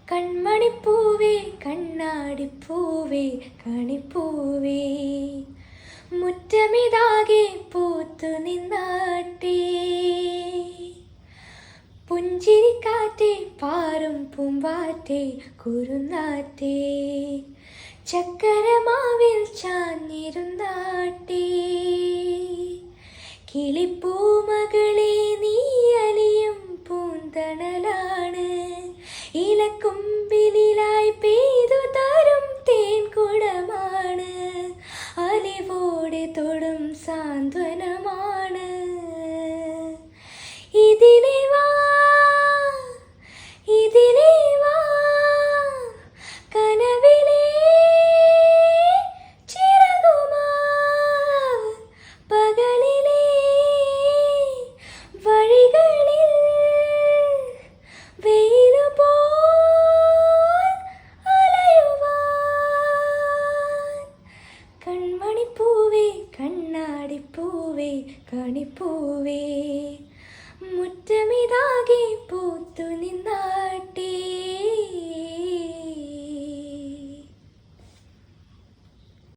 കൺമണിപ്പൂവേ കണ്ണാടിപ്പൂവേ കണിപ്പൂവേ മുറ്റമിതാകെ പൂത്തു നിന്നാട്ടേ പുഞ്ചിരിക്കാറ്റേ പാറും പൂമ്പാറ്റേ കുറുനാറ്റേ ചക്കരമാവിൽ ചാഞ്ഞിരുന്നാട്ടേ കിളിപ്പൂമകളെ നീ അലിയും പൂന്തണലാണ് ഇലക്കൊമ്പിലായി പെയ്തു തരും തേൻകുടമാണ് അലിവോടെ തൊടും സാന്ത്വനമാണ് ഇതിലെ വാ ഇതിലെ വാ കനവിലെ ചിറകുമാ പകലിലെ വഴികളിൽ വെയിലുപോൽ അലയുവാൻ കൺമണിപ്പൂവേ കണ്ണാടിപ്പൂവേ കണിപ്പൂവേ മുറ്റമിതാകെ പൂത്തു നിന്നാട്ടേ